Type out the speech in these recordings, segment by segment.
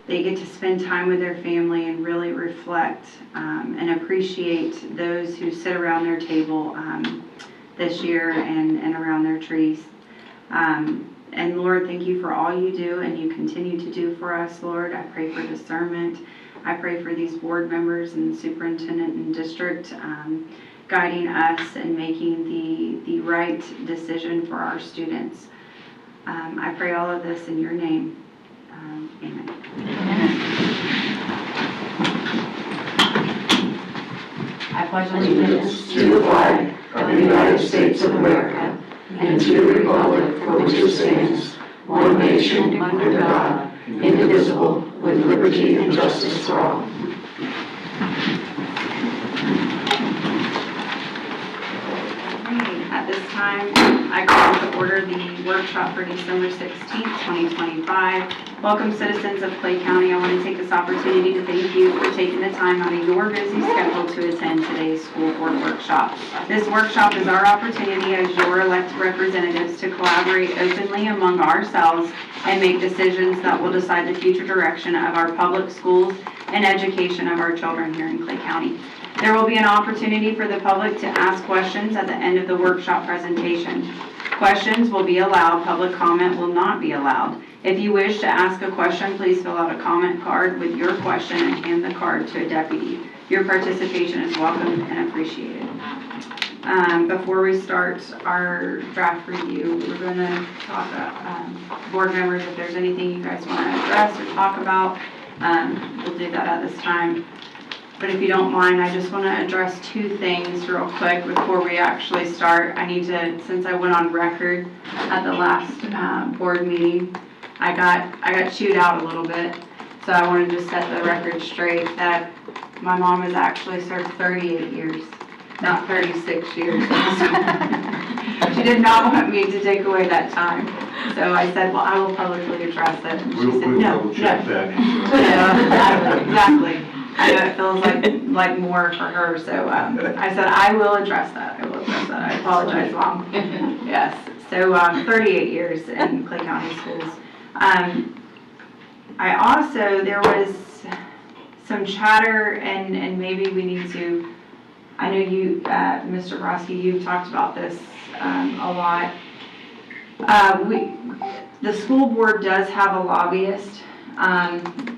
they get to spend time with their family and really reflect and appreciate those who sit around their table this year and around their trees. And Lord, thank you for all you do and you continue to do for us, Lord. I pray for discernment. I pray for these board members and superintendent and district guiding us and making the right decision for our students. I pray all of this in your name. Amen. I pledge allegiance to the flag of the United States of America and to the republic for which it stands, one nation under God, indivisible, with liberty and justice for all. At this time, I call to order the workshop for December 16th, 2025. Welcome, citizens of Clay County. I want to take this opportunity to thank you for taking the time out of your busy schedule to attend today's school board workshop. This workshop is our opportunity as your elected representatives to collaborate openly among ourselves and make decisions that will decide the future direction of our public schools and education of our children here in Clay County. There will be an opportunity for the public to ask questions at the end of the workshop presentation. Questions will be allowed, public comment will not be allowed. If you wish to ask a question, please fill out a comment card with your question and hand the card to a deputy. Your participation is welcome and appreciated. Before we start our draft review, we're going to talk about board members, if there's anything you guys want to address or talk about, we'll do that at this time. But if you don't mind, I just want to address two things real quick before we actually start. I need to, since I went on record at the last board meeting, I got chewed out a little bit. So I wanted to set the record straight that my mom has actually served 38 years, not 36 years. She did not want me to take away that time. So I said, well, I will publicly address it. And she said, no, check that. Exactly. I know it feels like more for her, so I said I will address that. I apologize, Mom. Yes. So 38 years in Clay County schools. I also, there was some chatter, and maybe we need to. I know you, Mr. Broski, you've talked about this a lot. The school board does have a lobbyist.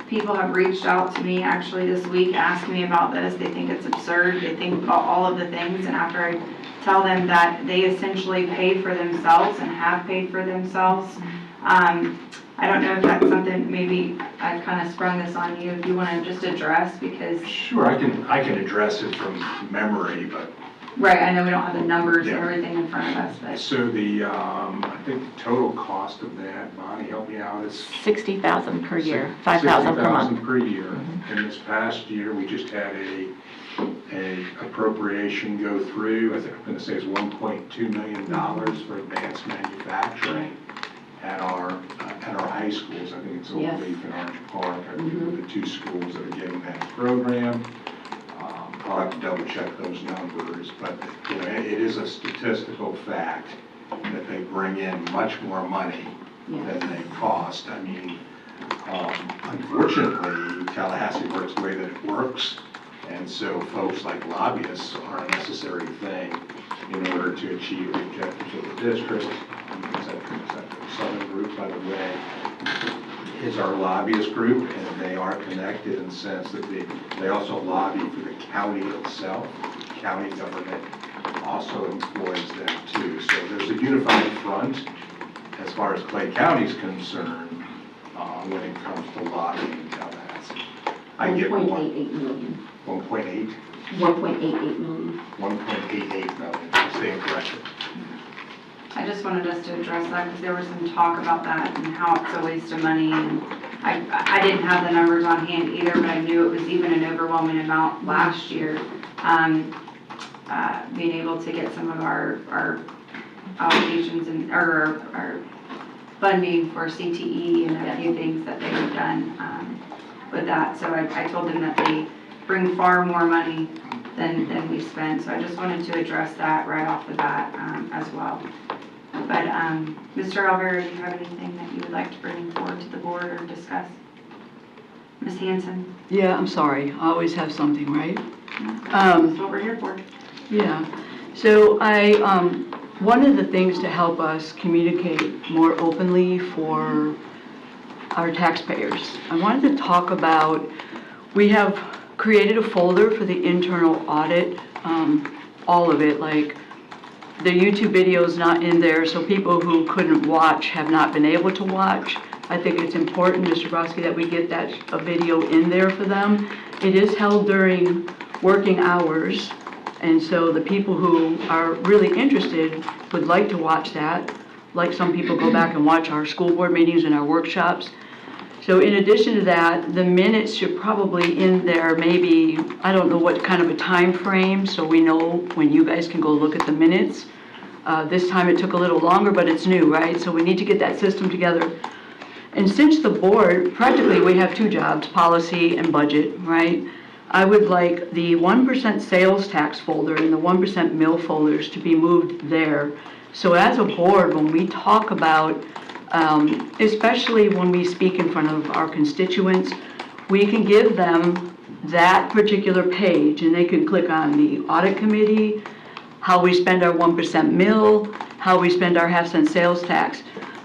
People have reached out to me actually this week asking me about this. They think it's absurd. They think about all of the things. And after I tell them that they essentially pay for themselves and have paid for themselves, I don't know if that's something, maybe I kind of sprung this on you, if you want to just address, because... Sure, I can address it from memory, but... Right, I know we don't have the numbers and everything in front of us, but... So the, I think the total cost of that, Bonnie, help me out, is... $60,000 per year, $5,000 per month. $60,000 per year. And this past year, we just had a appropriation go through, I think I'm going to say it's $1.2 million for advanced manufacturing at our high schools. I think it's Oak Leaf and Orange Park. I think are the two schools that are getting that program. I'll have to double check those numbers, but you know, it is a statistical fact that they bring in much more money than they cost. I mean, unfortunately, Tallahassee works the way that it works, and so folks like lobbyists are a necessary thing in order to achieve the objectives of the district. Southern Group, by the way, is our lobbyist group, and they are connected in the sense that they also lobby for the county itself. The county government also employs them too. So there's a unified front as far as Clay County is concerned when it comes to lobbying in Tallahassee. I get 1.88 million. 1.8? 1.88 million. 1.88 million, I'm saying correctly. I just wanted us to address that because there was some talk about that and how it's a waste of money. And I didn't have the numbers on hand either, but I knew it was even an overwhelming amount last year. Being able to get some of our allocations and our funding for CTE and a few things that they've done with that. So I told them that they bring far more money than we spend. So I just wanted to address that right off the bat as well. But Mr. Alvaro, do you have anything that you would like to bring forward to the board or discuss? Ms. Hanson. Yeah, I'm sorry. I always have something, right? That's what we're here for. Yeah. So one of the things to help us communicate more openly for our taxpayers, I wanted to talk about, we have created a folder for the internal audit, all of it, like the YouTube video is not in there, so people who couldn't watch have not been able to watch. I think it's important, Mr. Brodsky, that we get a video in there for them. It is held during working hours, and so the people who are really interested would like to watch that. Like some people go back and watch our school board meetings and our workshops. So in addition to that, the minutes should probably in there, maybe, I don't know what kind of a time frame, so we know when you guys can go look at the minutes. This time it took a little longer, but it's new, right? So we need to get that system together. And since the board, practically we have two jobs, policy and budget, right? I would like the 1% sales tax folder and the 1% mill folders to be moved there. So as a board, when we talk about, especially when we speak in front of our constituents, we can give them that particular page and they can click on the audit committee, how we spend our 1% mill, how we spend our half-cent sales tax.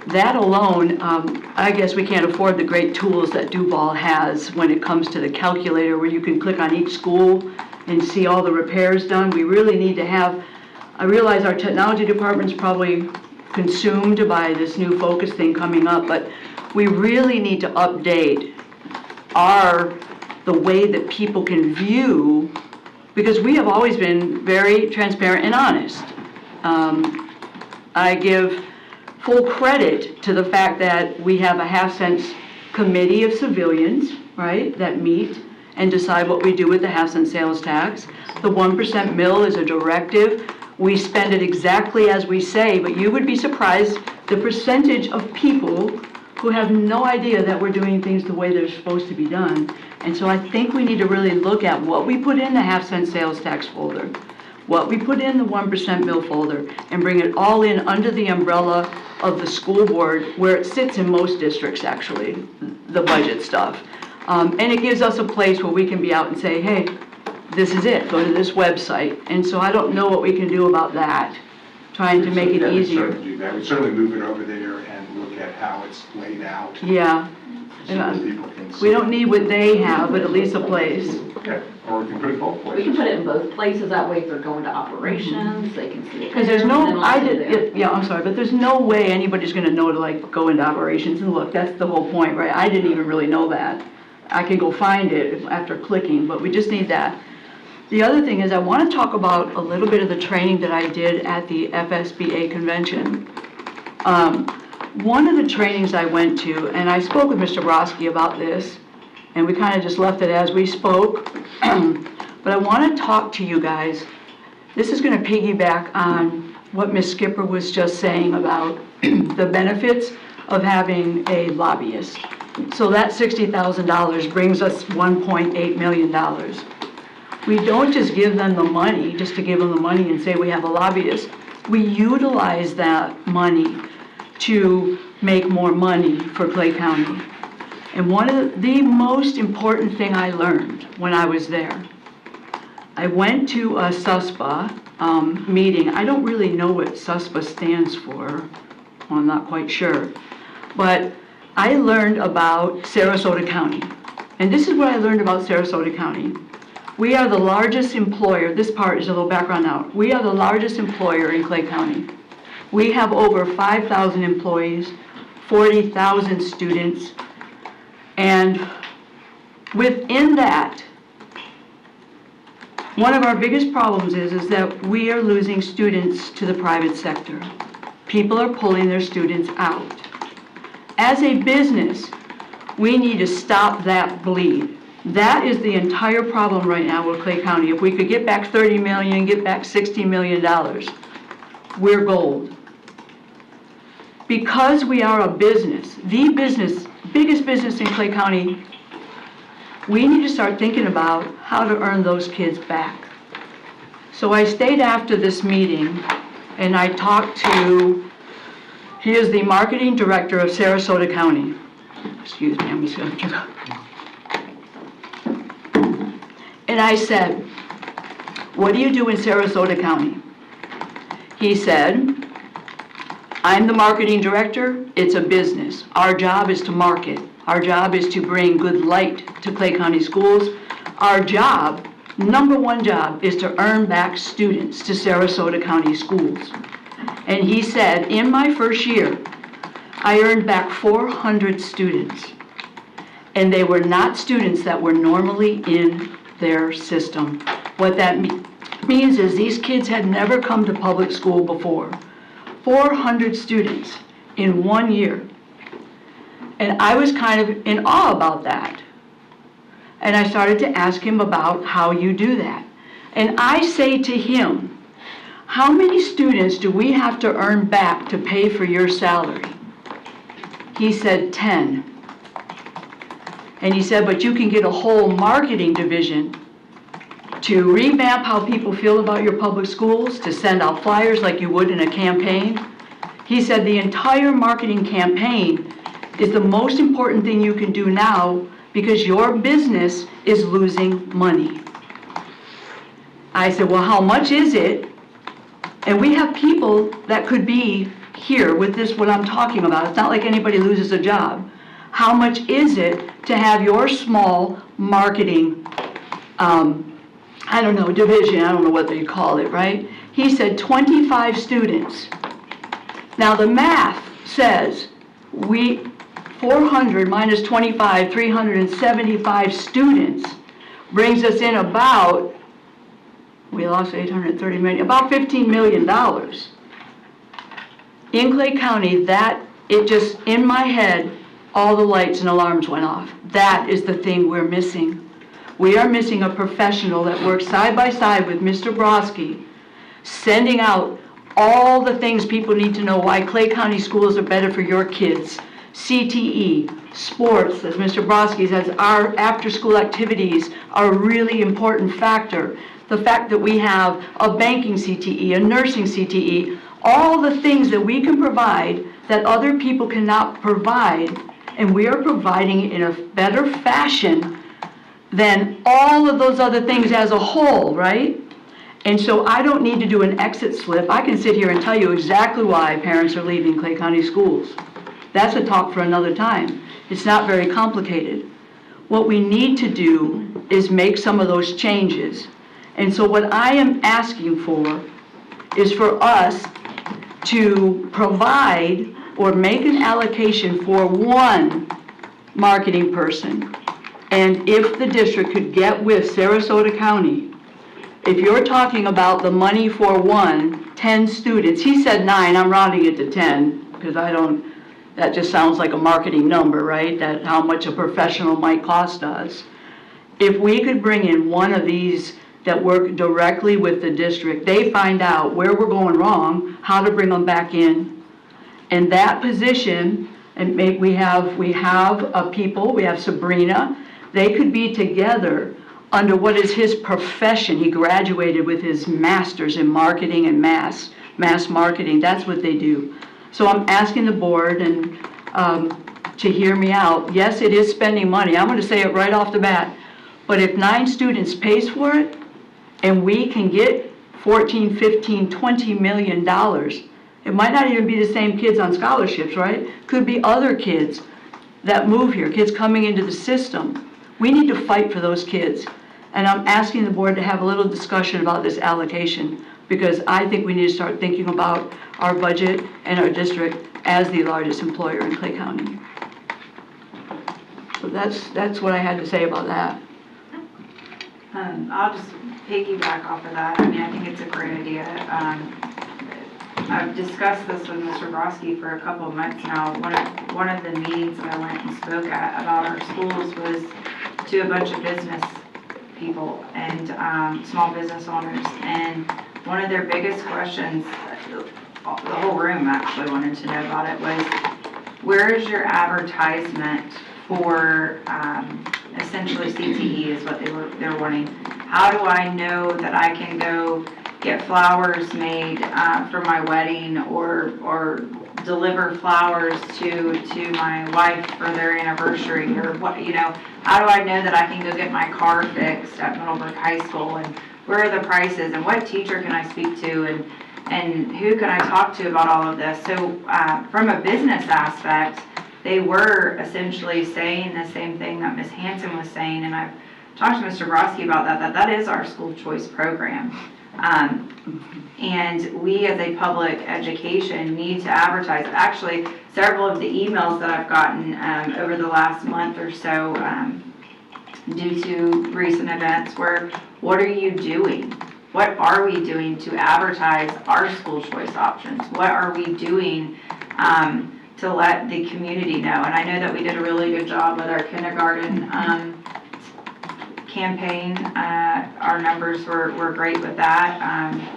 That alone, I guess we can't afford the great tools that Duval has when it comes to the calculator where you can click on each school and see all the repairs done. We really need to have, I realize our technology department's probably consumed by this new focus thing coming up, but we really need to update the way that people can view, because we have always been very transparent and honest. I give full credit to the fact that we have a half-cent committee of civilians, right, that meet and decide what we do with the half-cent sales tax. The 1% mill is a directive. We spend it exactly as we say, but you would be surprised the percentage of people who have no idea that we're doing things the way they're supposed to be done. And so I think we need to really look at what we put in the half-cent sales tax folder, what we put in the 1% mill folder, and bring it all in under the umbrella of the school board, where it sits in most districts, actually, the budget stuff. And it gives us a place where we can be out and say, hey, this is it, go to this website. And so I don't know what we can do about that, trying to make it easier. We certainly move it over there and look at how it's laid out. Yeah. So that people can see. We don't need what they have, but at least a place. Yeah, or we can put it both places. We can put it in both places, that way if they're going to operations, they can see it. Because there's there, and no, then I also did, there. yeah, I'm sorry, but there's no way anybody's gonna know to like go into operations and look, that's the whole point, right? I didn't even really know that. I can go find it after clicking, but we just need that. The other thing is I want to talk about a little bit of the training that I did at the FSBA convention. One of the trainings I went to, and I spoke with Mr. Brodsky about this, and we kind of just left it as we spoke, but I want to talk to you guys. This is going to piggyback on what Ms. Skipper was just saying about the benefits of having a lobbyist. So that $60,000 brings us $1.8 million. We don't just give them the money, just to give them the money and say we have a lobbyist. We utilize that money to make more money for Clay County. And one of the most important thing I learned when I was there, I went to a SUSPA meeting. I don't really know what SUSPA stands for. Well, I'm not quite sure. But I learned about Sarasota County. And this is what I learned about Sarasota County. We are the largest employer, this part is a little background now. We are the largest employer in Clay County. We have over 5,000 employees, 40,000 students, and within that, one of our biggest problems is that we are losing students to the private sector. People are pulling their students out. As a business, we need to stop that bleed. That is the entire problem right now with Clay County. If we could get back 30 million, get back $60 million, we're gold. Because we are a business, the business, biggest business in Clay County, we need to start thinking about how to earn those kids back. So I stayed after this meeting and I talked to, he is the marketing director of Sarasota County. Excuse me, I'm just going to And I said, what do you do in Sarasota County? He said, I'm the marketing director. It's a business. Our job is to market. Our job is to bring good light to Clay County schools. Our job, number one job, is to earn back students to Sarasota County schools. And he said, in my first year, I earned back 400 students. And they were not students that were normally in their system. What that means is these kids had never come to public school before. 400 students in 1 year. And I was kind of in awe about that. And I started to ask him about how you do that. And I say to him, how many students do we have to earn back to pay for your salary? He said 10. And he said, but you can get a whole marketing division to revamp how people feel about your public schools, to send out flyers like you would in a campaign. He said the entire marketing campaign is the most important thing you can do now because your business is losing money. I said, well, how much is it? And we have people that could be here with this, what I'm talking about. It's not like anybody loses a job. How much is it to have your small marketing, division, I don't know what they call it, right? He said 25 students. Now the math says 400 minus 25, 375 students brings us in about, we lost 830 million, about $15 million. In Clay County, in my head, all the lights and alarms went off. That is the thing we're missing. We are missing a professional that works side by side with Mr. Broski, sending out all the things people need to know why Clay County schools are better for your kids. CTE, sports, as Mr. Broski says, our after-school activities are a really important factor. The fact that we have a banking CTE, a nursing CTE, all the things that we can provide that other people cannot provide, and we are providing it in a better fashion than all of those other things as a whole, right? And so I don't need to do an exit slip. I can sit here and tell you exactly why parents are leaving Clay County schools. That's a talk for another time. It's not very complicated. What we need to do is make some of those changes. And so what I am asking for is for us to provide or make an allocation for one marketing person. And if the district could get with Sarasota County, if you're talking about the money for 10 students, he said 9, I'm rounding it to 10, because that just sounds like a marketing number, right? That how much a professional might cost us. If we could bring in one of these that work directly with the district, they find out where we're going wrong, how to bring them back in. And that position, and we have people, we have Sabrina, they could be together under what is his profession. He graduated with his master's in marketing and mass marketing. That's what they do. So I'm asking the board and to hear me out. Yes, it is spending money. I'm going to say it right off the bat. But if 9 students pays for it, and we can get $14, $15, $20 million, it might not even be the same kids on scholarships, right? Could be other kids that move here, kids coming into the system. We need to fight for those kids. And I'm asking the board to have a little discussion about this allocation, because I think we need to start thinking about our budget and our district as the largest employer in Clay County. So that's what I had to say about that. I'll just piggyback off of that. I mean, I think it's a great idea. I've discussed this with Mr. Broski for a couple of months now. One of the meetings that I went and spoke at about our schools was to a bunch of business people and small business owners. And one of their biggest questions, the whole room actually wanted to know about it, was where is your advertisement for essentially CTE is what they're wanting. How do I know that I can go get flowers made for my wedding or deliver flowers to my wife for their anniversary, or what, how do I know that I can go get my car fixed at Middleburg High School, and where are the prices, and what teacher can I speak to, and who can I talk to about all of this? So from a business aspect, they were essentially saying the same thing that Ms. Hanson was saying, and I've talked to Mr. Brodsky about that is our school choice program. And we as a public education need to advertise. Actually, several of the emails that I've gotten over the last month or so due to recent events were, what are you doing? What are we doing to advertise our school choice options? What are we doing to let the community know? And I know that we did a really good job with our kindergarten campaign. Our numbers were great with that.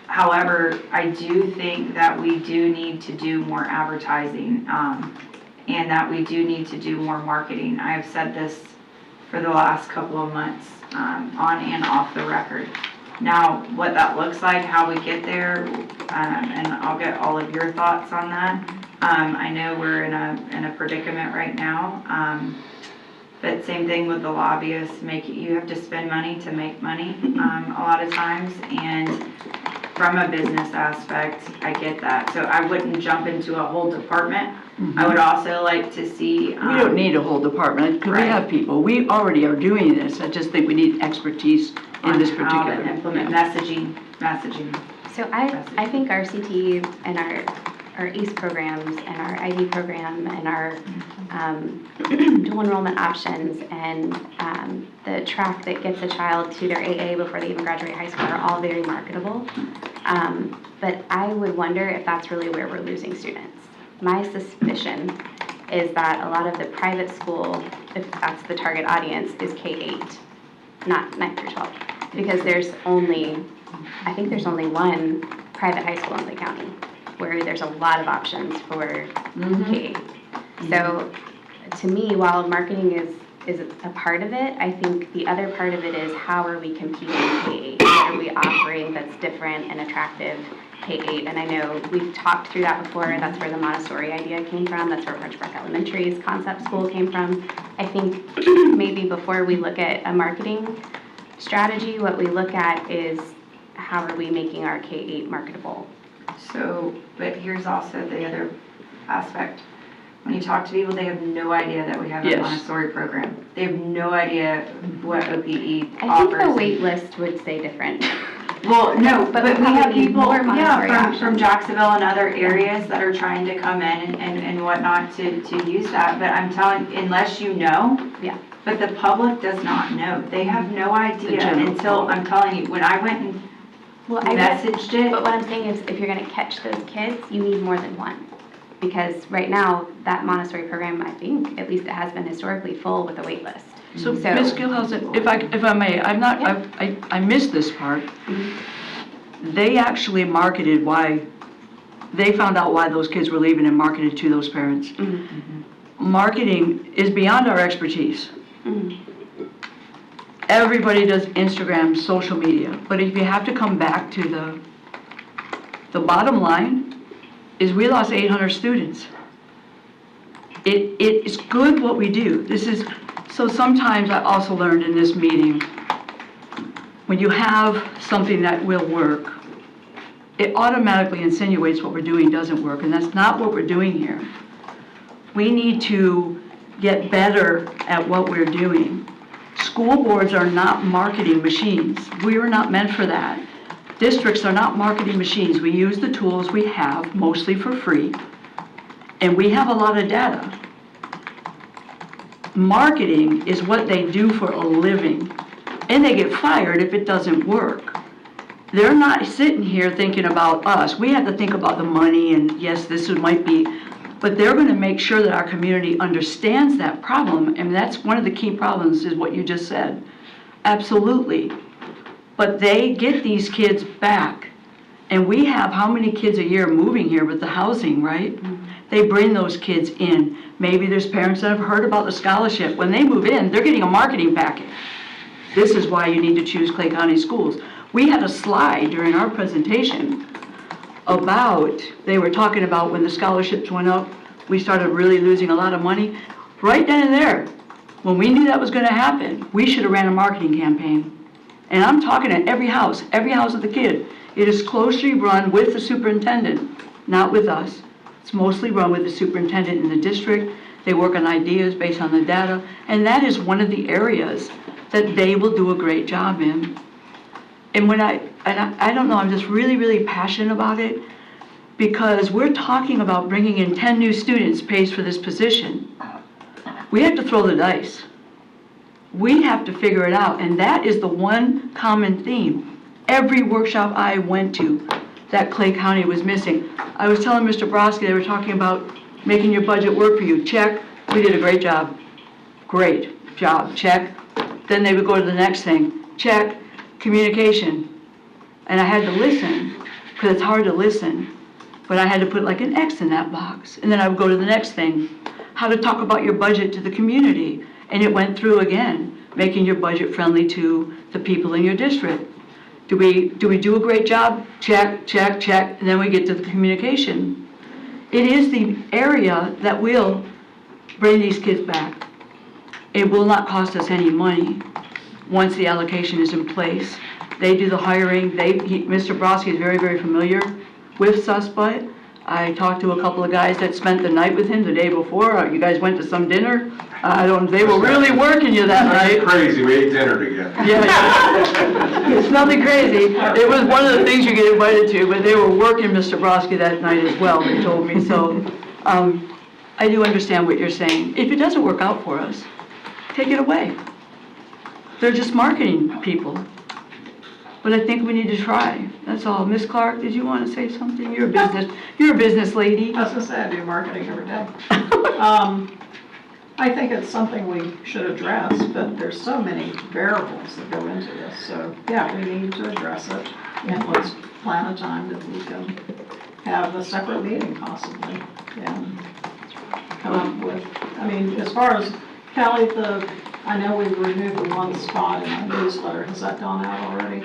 However, I do think that we do need to do more advertising and that we do need to do more marketing. I have said this for the last couple of months on and off the record. Now, what that looks like, how we get there, and I'll get all of your thoughts on that. I know we're in a predicament right now, but same thing with the lobbyists. You have to spend money to make money a lot of times, and from a business aspect, I get that. So I wouldn't jump into a whole department. I would also like to see. We don't need a whole department, because we Right. have people. We already are doing this. I just think we need expertise in this on how to particular. implement messaging. So I think our CTE and our ACE programs and our IB program and our dual enrollment options and the track that gets a child to their AA before they even graduate high school are all very marketable. But I would wonder if that's really where we're losing students. My suspicion is that a lot of the private school, if that's the target audience, is K-8, not 9th through 12th. Because I think there's only one private high school in the county where there's a lot of options for K-8. So to me, while marketing is a part of it, I think the other part of it is how are we competing in K-8? What are we offering that's different and attractive K-8? And I know we've talked through that before. That's where the Montessori idea came from. That's where French Park Elementary's concept school came from. I think maybe before we look at a marketing strategy, what we look at is how are we making our K-8 marketable? So, but here's also the other aspect. When you talk to people, they have no idea that we have a Yes. Montessori program. They have no idea what OPE I offers. think the wait list would say different. Well, no, but we we have probably need people, more Montessori from options. Jacksonville and other areas that are trying to come in and whatnot to use that. But I'm telling, unless you know. Yeah. But the public does not know. They have no idea general until, public. I'm telling you, when I went and Well, I guess, messaged it. but what I'm saying is if you're gonna catch those kids, you need more than one. Because right now, that Montessori program, I think, at least it has been historically full with a wait list. So, So- Ms. Gilhousen, if I may, I missed this part. They actually marketed they found out why those kids were leaving and marketed to those parents. Marketing is beyond our expertise. Everybody does Instagram, social media, but if you have to come back to the bottom line is we lost 800 students. It's good what we do. So sometimes I also learned in this meeting, when you have something that will work, it automatically insinuates what we're doing doesn't work, and that's not what we're doing here. We need to get better at what we're doing. School boards are not marketing machines. We are not meant for that. Districts are not marketing machines. We use the tools we have, mostly for free, and we have a lot of data. Marketing is what they do for a living, and they get fired if it doesn't work. They're not sitting here thinking about us. We have to think about the money, and yes, this might be, but they're going to make sure that our community understands that problem, and that's one of the key problems is what you just said. Absolutely. But they get these kids back, and we have how many kids a year moving here with the housing, right? They bring those kids in. Maybe there's parents that have heard about the scholarship. When they move in, they're getting a marketing packet. This is why you need to choose Clay County Schools. We had a slide during our presentation about, they were talking about when the scholarships went up, we started really losing a lot of money. Right then and there, when we knew that was gonna happen, we should have ran a marketing campaign. And I'm talking at every house of the kid. It is closely run with the superintendent, not with us. It's mostly run with the superintendent in the district. They work on ideas based on the data, and that is one of the areas that they will do a great job in. And I don't know, I'm just really, really passionate about it, because we're talking about bringing in 10 new students pays for this position. We have to throw the dice. We have to figure it out, and that is the one common theme. Every workshop I went to that Clay County was missing. I was telling Mr. Brodsky, they were talking about making your budget work for you. Check, we did a great job. Great job, check. Then they would go to the next thing. Check, communication. And I had to listen, because it's hard to listen. But I had to put like an X in that box. And then I would go to the next thing. How to talk about your budget to the community. And it went through again, making your budget friendly to the people in your district. Do we do a great job? Check, check, check, and then we get to the communication. It is the area that will bring these kids back. It will not cost us any money once the allocation is in place. They do the hiring. Mr. Brodsky is very, very familiar with SUSBUT. I talked to a couple of guys that spent the night with him the day before. You guys went to some dinner. They were really working you that night. Crazy, we ate dinner together. Yeah, it's nothing crazy. It was one of the things you get invited to, but they were working Mr. Brodsky that night as well, they told me. So I do understand what you're saying. If it doesn't work out for us, take it away. They're just marketing people. But I think we need to try. That's all. Ms. Clark, did you want to say something? You're a business lady. I was gonna say, I do marketing every day. I think it's something we should address, but there's so many variables that go into this. So, yeah, we need to address it. And let's plan a time that we can have a separate meeting possibly and come up with, I mean, as far as Kelly, I know we removed the one spot in our newsletter. Has that gone out already?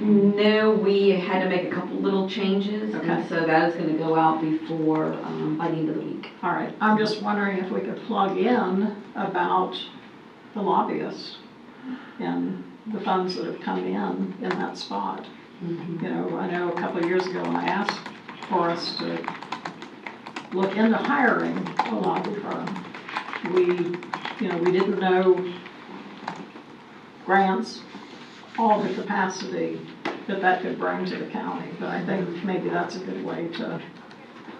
No, we had to make a couple little changes, Okay. and so that is gonna go out before, by the end of the week. All right, I'm just wondering if we could plug in about the lobbyists and the funds that have come in that spot. You know, I know a couple of years ago when I asked for us to look into hiring a lobby firm, we didn't know grants, all the capacity that could bring to the county. But I think maybe that's a good way to,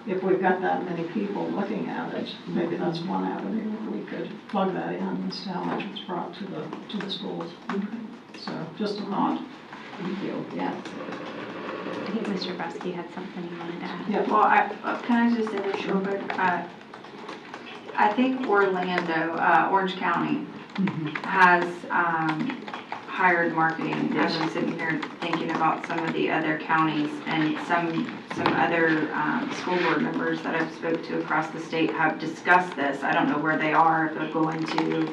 if we've got that many people looking at it, maybe that's one avenue where we could plug that in as to how much it's brought to the schools. So just a thought. Thank you, yes. I think Mr. Brodsky had something he wanted to add. Yeah. Well, can I just finish real quick? I think Orlando, Orange County has hired marketing. As I'm sitting here thinking about some of the other counties and some other school board members that I've spoke to across the state have discussed this. I don't know where they are, if they're going to,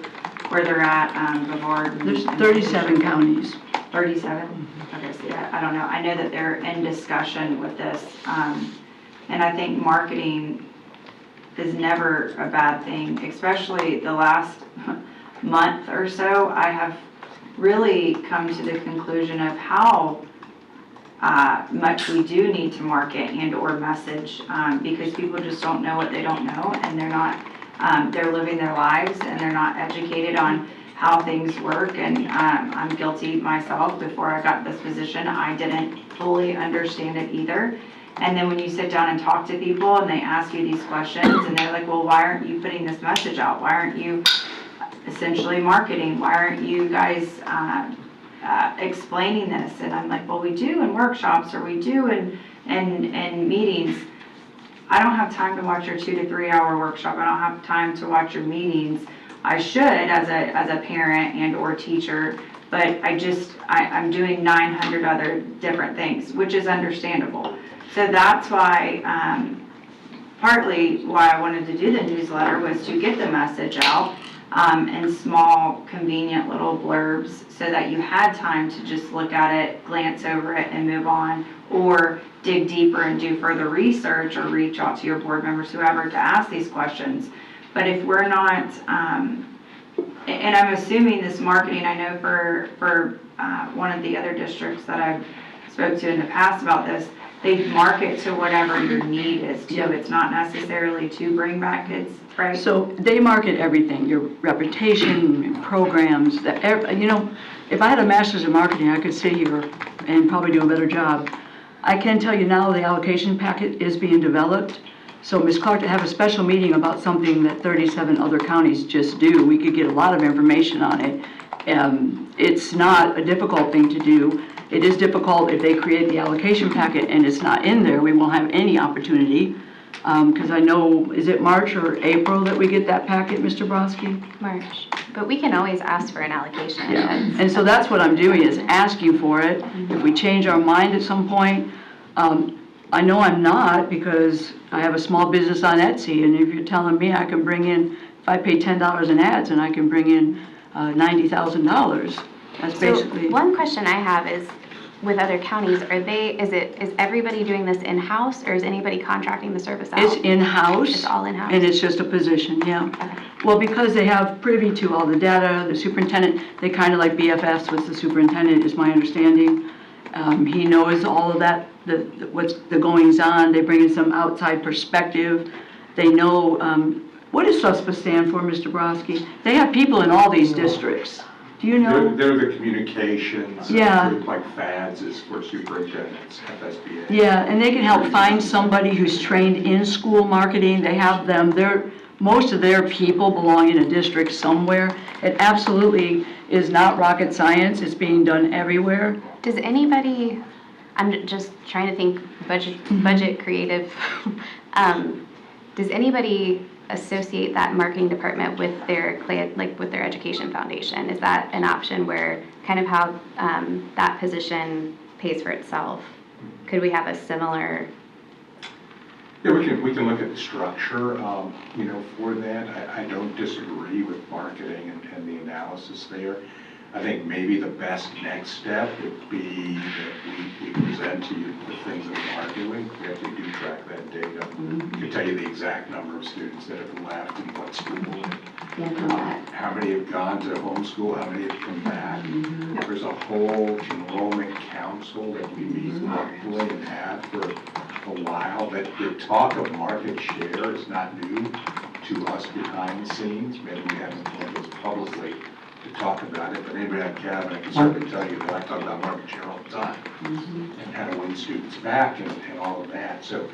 where they're at, Brevard. There's 37 counties. 37? Okay, so yeah, I don't know. I know that they're in discussion with this. And I think marketing is never a bad thing, especially the last month or so. I have really come to the conclusion of how much we do need to market and or message, because people just don't know what they don't know, and they're not, they're living their lives and they're not educated on how things work. And I'm guilty myself. Before I got this position, I didn't fully understand it either. And then when you sit down and talk to people and they ask you these questions and they're like, well, why aren't you putting this message out? Why aren't you essentially marketing? Why aren't you guys explaining this? And I'm like, well, we do in workshops, or we do in meetings. I don't have time to watch your 2 to 3 hour workshop. I don't have time to watch your meetings. I should as a parent and or teacher, but I'm doing 900 other different things, which is understandable. So that's why, partly why I wanted to do the newsletter was to get the message out. and small, convenient little blurbs so that you had time to just look at it, glance over it, and move on, or dig deeper and do further research or reach out to your board members, whoever, to ask these questions. But if we're not, and I'm assuming this marketing, I know for one of the other districts that I've spoke to in the past about this, they market to whatever your need is too. Yeah. It's not necessarily to bring back kids, right? So they market everything, your reputation, programs, you know, if I had a master's in marketing, I could sit here and probably do a better job. I can tell you now the allocation packet is being developed. So Ms. Clark, to have a special meeting about something that 37 other counties just do, we could get a lot of information on it. It's not a difficult thing to do. It is difficult if they create the allocation packet and it's not in there, we won't have any opportunity. Because I know, is it March or April that we get that packet, Mr. Brodsky? March, but we can always ask for an allocation. Yeah, and so that's what I'm doing, is ask you for it. If we change our mind at some point, I know I'm not, because I have a small business on Etsy, and if you're telling me I can bring in, if I pay $10 in ads and I can bring in $90,000, that's basically. So one question I have is, with other counties, is everybody doing this in-house, or is anybody contracting the service out? It's in-house. It's all in-house? And it's just a position, yeah. Okay. Well, because they have privy to all the data, the superintendent, they kind of like BFFs with the superintendent, is my understanding. He knows all of that, what's the goings on. They bring in some outside perspective. They know, what does SUSPA stand for, Mr. Brodsky? They have people in all these districts. Do you know? They're the communications. Yeah. Group like FADS is for superintendents, FSBA. Yeah, and they can help find somebody who's trained in school marketing. They have them, most of their people belong in a district somewhere. It absolutely is not rocket science. It's being done everywhere. Does anybody, I'm just trying to think budget creative, does anybody associate that marketing department with their education foundation? Is that an option where kind of how that position pays for itself? Could we have a similar? Yeah, we can look at the structure, for that. I don't disagree with marketing and the analysis there. I think maybe the best next step would be that we present to you the things that we are doing. We actually do track that data. We can tell you the exact number of students that have left and what school, how many have gone to homeschool, how many have come back. There's a whole enrollment council that we meet monthly and have for a while. That the talk of market share is not new to us behind the scenes. Maybe we haven't done this publicly to talk about it, but anybody on cabinet can certainly tell you that I talk about market share all the time and how to win students back and all of that. So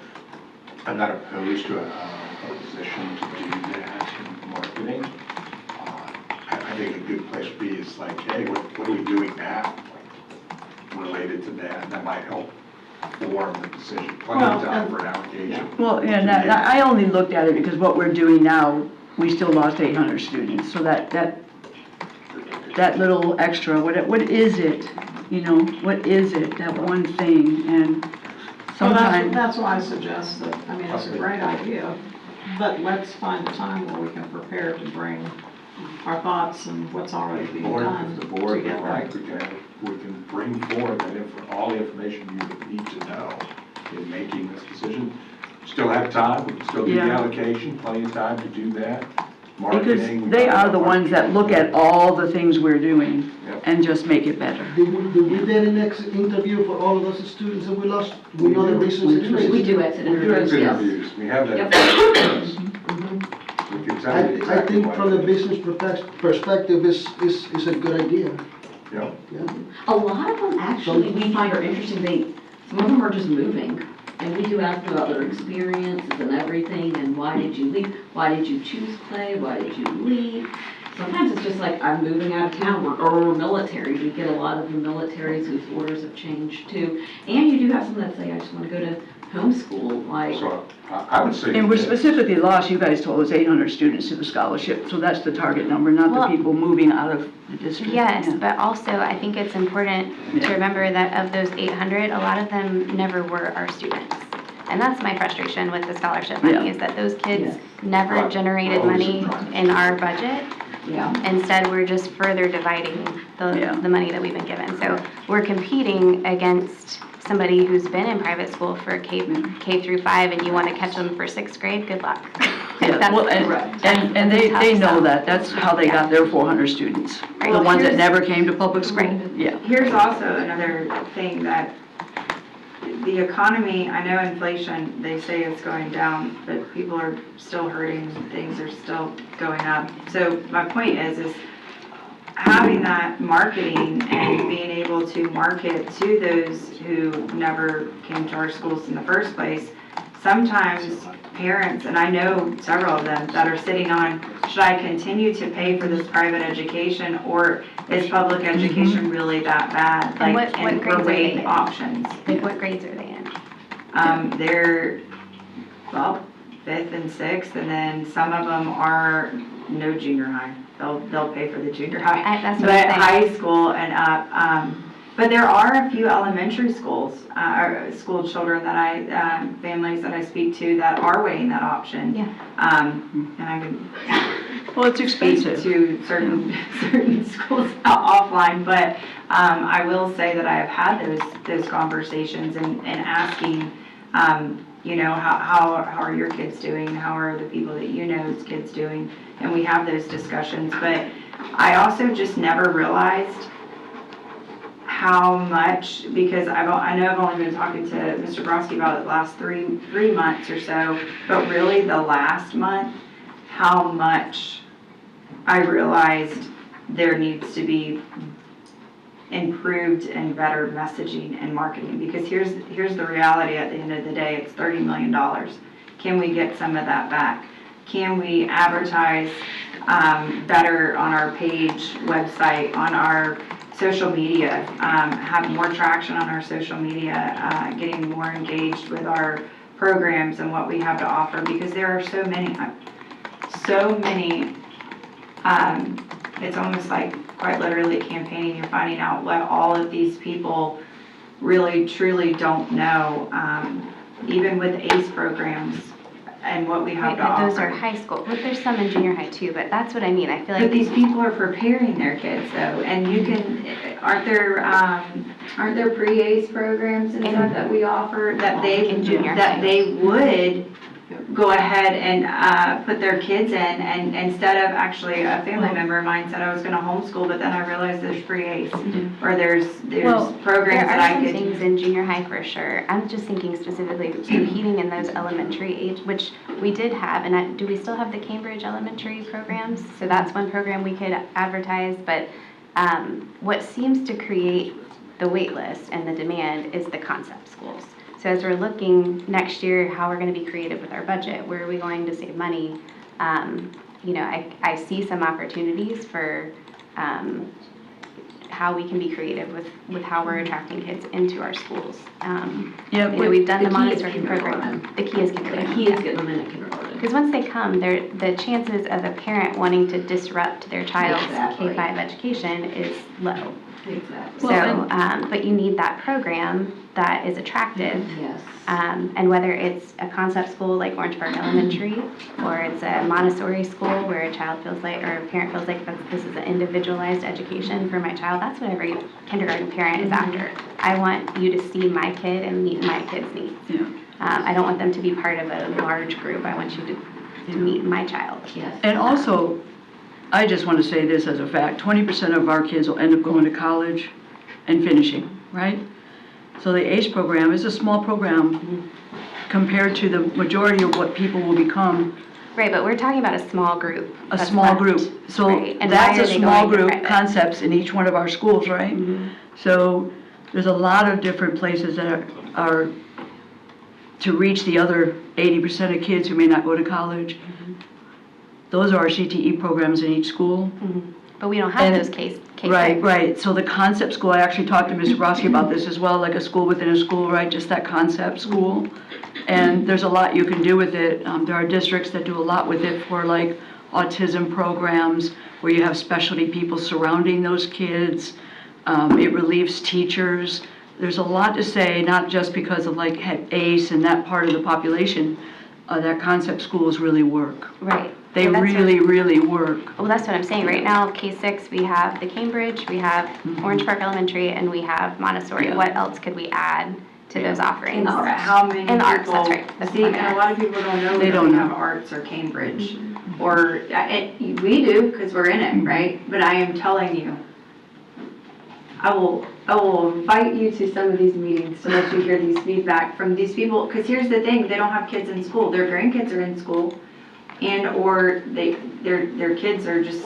I'm not opposed to a position to do that in marketing. I think a good place to be is like, hey, what are we doing now related to that? And that might help form the decision. Plenty of time for an allocation. Well, and I only looked at it because what we're doing now, we still lost 800 students. So that little extra, what is it? What is it, that one thing? And Well, sometimes. that's why I suggest that, I mean, it's a great idea, but let's find a time where we can prepare to bring our thoughts and what's already being done If the board would together. like, we can bring forward all the information you need to know in making this decision. Still have time, we can still do the Yeah. allocation, plenty of time to do that. Because Marketing, we they talked are about the ones that look at all the things we're doing Yep. and just make it better. Did we do an next interview for all of those students that we lost? We know the reasons. We do exit We do interviews, exit yes. interviews, we have that. Yep. We can tell you I exactly think what from the it is. business perspective is a good idea, Yeah. yeah. A lot of them actually we find are interesting. Some of them are just moving. And we do ask about their experiences and everything, and why did you leave? Why did you choose Clay? Why did you leave? Sometimes it's just like, I'm moving out of town, or we're military. We get a lot of the militaries whose orders have changed too. And you do have some that say, I just want to go to homeschool, like. So I would say. And we're that- specifically lost, you guys told us 800 students to the scholarship, so that's the target number, not Well, the people moving out of the district. Yes, Yeah. but also I think it's important to remember that of those 800, a lot of them never were our students. And that's my frustration with the scholarship money, Yeah. is that those kids Yeah. never Right. generated Always money surprised. in our budget. Yeah. Instead, we're just further dividing Yeah. the money that we've been given. So we're competing against somebody who's been in private school for K through 5, and you want to catch them for 6th grade, good luck. Yeah, That's- well, and they know that, that's how they got their 400 students. The Well, ones that here's- never came to public school, Right. yeah. Here's also another thing that the economy, I know inflation, they say it's going down, but people are still hurting, things are still going up. So my point is having that marketing and being able to market to those who never came to our schools in the first place, sometimes parents, and I know several of them that are sitting on, should I continue to pay for this private education, or is public education really that bad? And Like, what and grades we're are they weighing in? options. Like, what grades are they in? They're, well, 5th and 6th, and then some of them are no junior high. They'll pay for the junior high. That's what But I'm saying. high school and up, but there are a few elementary schools, or school children that families that I speak to that are weighing that option. Yeah. And I can Well, it's speak expensive. to certain schools offline, but I will say that I have had those conversations and asking, you know, how are your kids doing? How are the people that you know's kids doing? And we have those discussions, but I also just never realized how much, because I know I've only been talking to Mr. Brodsky about it the last three months or so, but really the last month, how much I realized there needs to be improved and better messaging and marketing, because here's the reality at the end of the day, it's $30 million. Can we get some of that back? Can we advertise better on our page, website, on our social media, have more traction on our social media, getting more engaged with our programs and what we have to offer, because there are so many, it's almost like quite literally campaigning. You're finding out what all of these people really truly don't know, even with ACE programs and what we have Right, to but offer. those are high school. But there's some in junior high too, but that's what I mean. I feel But like these people are preparing their kids though, and you can, aren't there pre-ACE programs and stuff that we offer that In junior that high. they would go ahead and put their kids in, and instead of actually a family member of mine said I was gonna homeschool, but then I realized there's pre-ACE, or there's Well, programs there that are I some could. things in junior high for sure. I'm just thinking specifically competing in those elementary age, which we did have, and do we still have the Cambridge elementary programs? So that's one program we could advertise, but what seems to create the wait list and the demand is the concept schools. So as we're looking next year, how we're gonna be creative with our budget, where are we going to save money? You know, I see some opportunities for how we can be creative with how we're attracting kids into our schools. Yeah, You know, we've done the the key is Montessori program. kindergarten. The key is The kindergarten. key is getting them in at kindergarten. Because once they come, the chances of a parent wanting to disrupt their child's Exactly. K-5 education is low. Exactly. So, but you need that program that is attractive. Yes. And whether it's a concept school like Orange Park Elementary, or it's a Montessori school where a child feels like, or a parent feels like this is an individualized education for my child, that's what every kindergarten parent is after. I want you to see my kid and meet my kid's needs. Yeah. I don't want them to be part of a large group. I want you to meet my child. Yes. And also, I just want to say this as a fact, 20% of our kids will end up going to college and finishing, right? So the ACE program is a small program compared to the majority of what people will become, Right, but we're talking about a small group. a that's small left. group. So Right, and that's why a are they small going to group private? concepts in each one of our schools, right? So there's a lot of different places that are to reach the other 80% of kids who may not go to college. Those are our CTE programs in each school. But we don't have And- those case. Right, right. So the concept school, I actually talked to Mr. Brodsky about this as well, like a school within a school, right? Just that concept school. And there's a lot you can do with it. There are districts that do a lot with it for like autism programs where you have specialty people surrounding those kids. It relieves teachers. There's a lot to say, not just because of like ACE and that part of the population, that concept schools really work. Right, They Yeah, that's really, really work. Well, that's what I'm saying. Right now, K-6, we have the Cambridge, we have Orange Park Elementary, and we have Montessori. Yeah. What else could we add to those offerings? How many people? And arts, that's right. That's See, what and I a lot of people don't know They that don't we know. have arts or Cambridge. Or, we do, because we're in it, right? But I am telling you, I will invite you to some of these meetings so that you hear these feedback from these people. Because here's the thing, they don't have kids in school. Their grandkids are in school. Or their kids are just,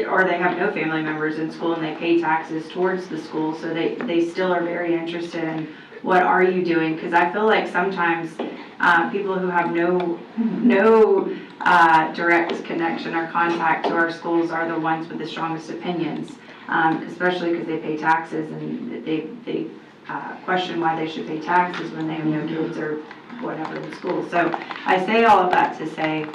or they have no family members in school and they pay taxes towards the school. So they still are very interested in what are you doing? Because I feel like sometimes people who have no direct connection or contact to our schools are the ones with the strongest opinions, especially because they pay taxes and they question why they should pay taxes when they have no kids or whatever in school. So I say all of that to say,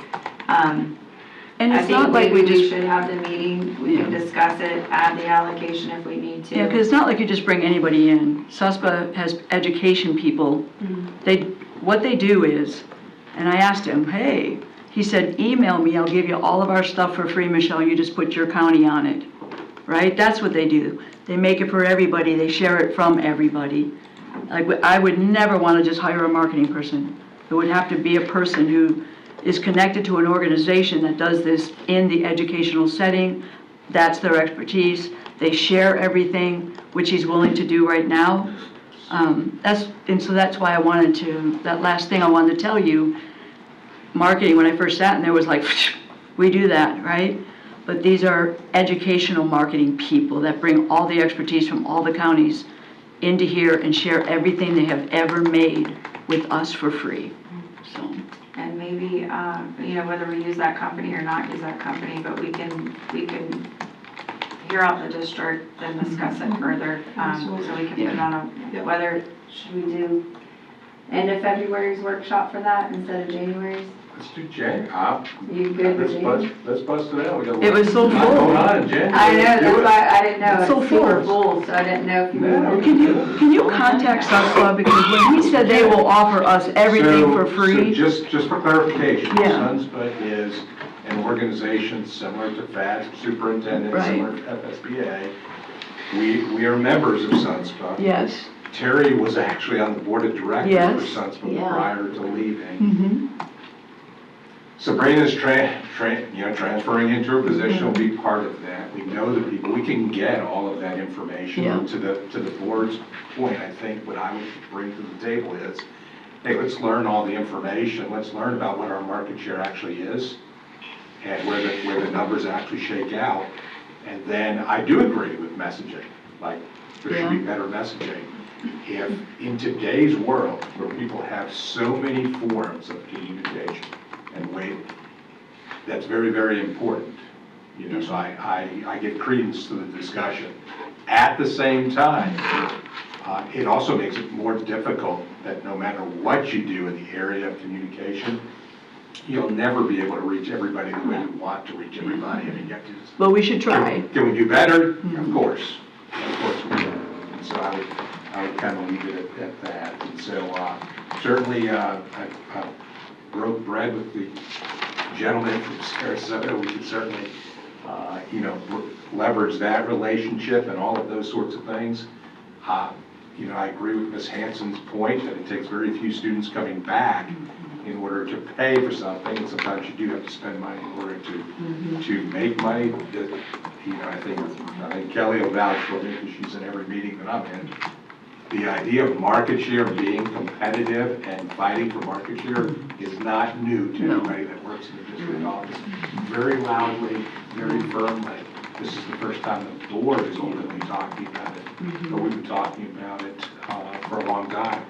And I it's not think like maybe we we just, should have the meeting, we can discuss it, add the allocation if we need to. yeah, because it's not like you just bring anybody in. SUSPA has education people. What they do is, and I asked him, hey, he said, email me, I'll give you all of our stuff for free, Michelle, you just put your county on it, right? That's what they do. They make it for everybody, they share it from everybody. Like, I would never want to just hire a marketing person. It would have to be a person who is connected to an organization that does this in the educational setting. That's their expertise. They share everything, which he's willing to do right now. So that's why I wanted to, that last thing I wanted to tell you, marketing, when I first sat in there was like, we do that, right? But these are educational marketing people that bring all the expertise from all the counties into here and share everything they have ever made with us for free, so. And maybe, whether we use that company or not use that company, but we can hear out the district, then discuss it further. So we can put it on whether, should we do end of February's workshop for that instead of January's? Let's do Jan. You good with January? Let's bust it out. We got a It was so lot full. going on in January. I know, Let's do that's it. why I didn't know. It's so It's super full. full, so I didn't know if you Yeah. were. Can you contact SUSPA, because when he said they will offer us everything for free. So just for clarification, Yeah. SUNSPA is an organization similar to FAD's superintendent, Right. similar to FSBA. We are members of SUNSPA. Yes. Terry was actually on the board of directors Yes. for SUNSPA Yeah. prior to leaving. Mm-hmm. Sabrina's transferring into her position will be part of that. We know the people, we can get all of that information. Yeah. To the board's point, I think what I would bring to the table is, hey, let's learn all the information. Let's learn about what our market share actually is and where the numbers actually shake out. And then I do agree with messaging, like there should be better messaging. If in today's world where people have so many forms of communication and way, that's very, very important. So I give credence to the discussion. At the same time, it also makes it more difficult that no matter what you do in the area of communication, you'll never be able to reach everybody the way you want to reach everybody. I mean, you have to just, Well, we should try. can we do better? Of course we can. And so I would kind of leave it at that. And so certainly I broke bread with the gentleman from Sarasota. We could certainly, leverage that relationship and all of those sorts of things. I agree with Ms. Hanson's point that it takes very few students coming back in order to pay for something. And sometimes you do have to spend money in order to make money. I think Kelly will vouch for me because she's in every meeting that I'm in. The idea of market share, being competitive and fighting for market share is not new to anybody that works in the district office. Very loudly, very firmly. This is the first time the board is openly talking about it, but we've been talking about it for a long time.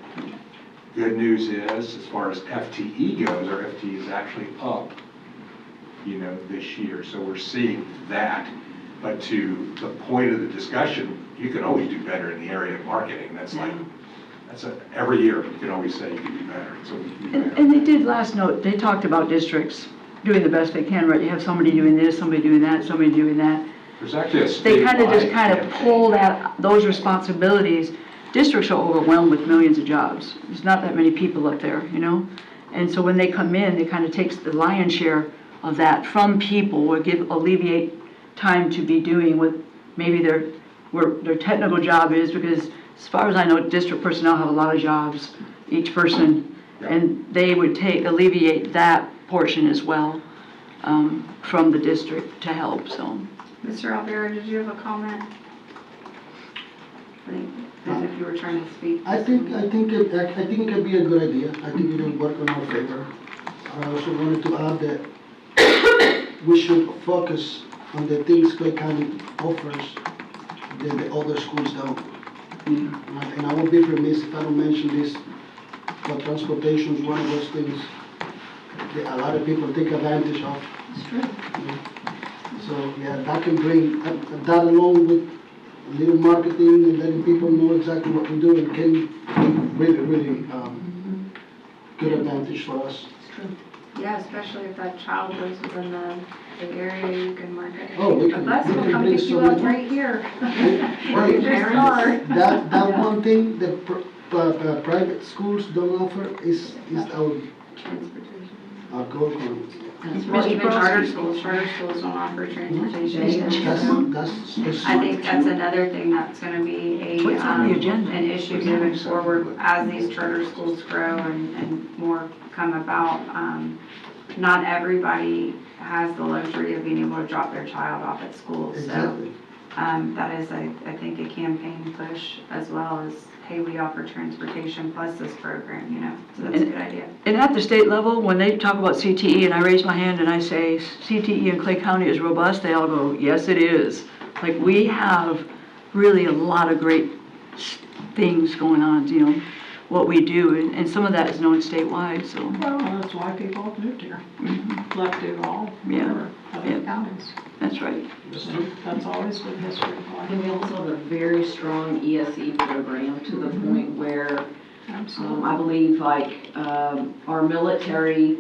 Good news is, as far as FTE goes, our FTE is actually up, this year. So we're seeing that. But to the point of the discussion, you can always do better in the area of marketing. That's every year you can always say you can do better. So we can do better. And they did last note, they talked about districts doing the best they can, right? You have somebody doing this, somebody doing that, somebody doing that. There's actually a They kind of just statewide kind of campaign. pull those responsibilities. Districts are overwhelmed with millions of jobs. There's not that many people up there, And so when they come in, they kind of takes the lion's share of that from people would alleviate time to be doing what maybe their technical job is, because as far as I know, district personnel have a lot of jobs, each person, and they would alleviate that portion as well from the district to help, so. Mr. Alvera, did you have a comment? I think, as if you were trying to speak. I think it can be a good idea. I think it will work in our favor. I also wanted to add that we should focus on the things Clay County offers that the other schools don't. And I would be remiss if I don't mention this, but transportation is one of those things that a lot of people take advantage of. It's true. So, yeah, that can bring, that along with a little marketing and letting people know exactly what we're doing can be really, really good advantage for us. It's true. Yeah, especially if that child lives within the area, you can market. Oh, we The can- bus we will can come bring pick you so up many- right here. Right. Your car. That one thing that private schools don't offer is our Transportation. goal point. That's Well, right. even charter schools don't offer transportation. That's. I think that's another thing that's gonna be What's on the agenda? an issue moving forward as these charter schools grow and more come about. Not everybody has the luxury of being able to drop their child off at school, so. Exactly. That is, I think, a campaign push as well as, hey, we offer transportation plus this program, you know, so that's a good idea. And at the state level, when they talk about CTE and I raise my hand and I say CTE in Clay County is robust, they all go, yes, it is. Like, we have really a lot of great things going on, you know, what we do, and some of that is known statewide, so. Well, that's why people have moved here, left Duval, Yeah, or other yeah. counties. That's right. So that's always been history. And we also have a very strong ESE program to the point where I believe like our military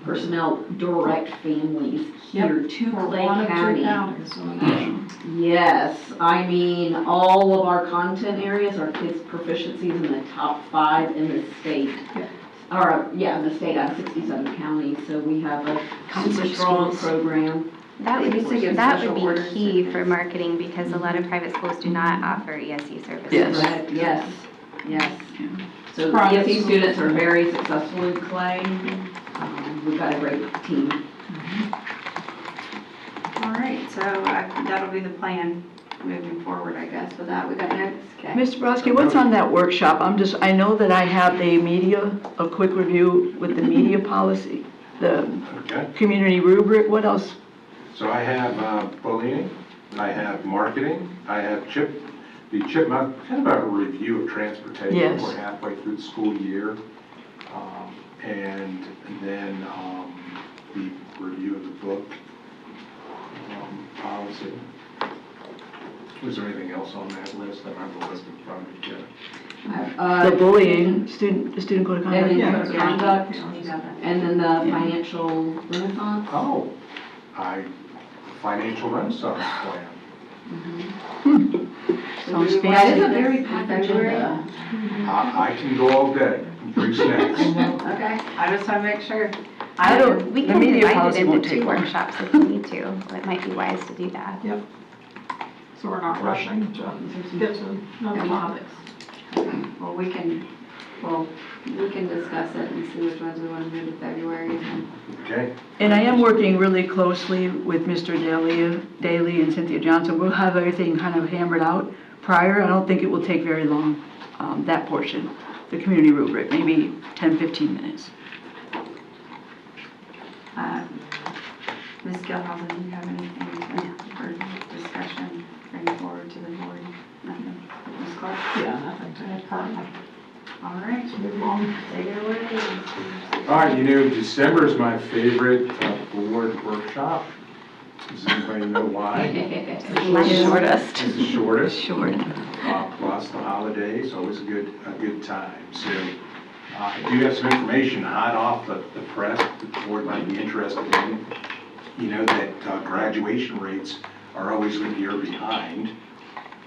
personnel direct families here to We're Clay one of two County. counties in the nation. Yes, I mean, all of our content areas, our kids' proficiencies in the top 5 in the state. Yeah. Or, yeah, in the state out of 67 counties, so we have a super strong program. That They used to give that special would be orders key to for marketing because a lot of private schools do not offer ESE services. Yes. Correct, yes, yes. So Private ESE schools. students are very successful in Clay. We've got a great team. All right, so that'll be the plan moving forward, I guess. With that, we got notes? Okay. Mr. Brodsky, what's on that workshop? I know that I have a quick review with the media policy, the Okay, community rubric, what else? so I have bullying, I have marketing, I have the CHIP, kind of a review of transportation. Yes. We're halfway through the school year. And then the review of the book policy. Was there anything else on that list? I don't have the list in front of me yet. The bullying, student code of And then conduct? code of conduct, You got that. and then the financial renaissance. Oh, financial renaissance plan. Sounds That is a fancy. very packed agenda. I can go all day, bring snacks. Okay, I just want to make sure. We the can media divide policy it won't into take 2 long. workshops if we need to. It might be wise to do that. So we're not rushing to get to another topic. Well, we can discuss it and see which ones we want to move to February and then. Okay, And I am working really closely with Mr. Daly and Cynthia Johnson. We'll have everything kind of hammered out prior. I don't think it will take very long, that portion, the community rubric, maybe 10, 15 minutes. Ms. Gilhousen, do you have anything for discussion, bring forward to the board? Nothing? Ms. Clark? Yeah, nothing to add currently. All right, Move on. take it away. all right, December is my favorite board workshop. Does anybody know why? My shortest. It's the shortest. Short. Plus the holidays, always a good time. So I do have some information hot off the press that the board might be interested in. You know that graduation rates are always a year behind,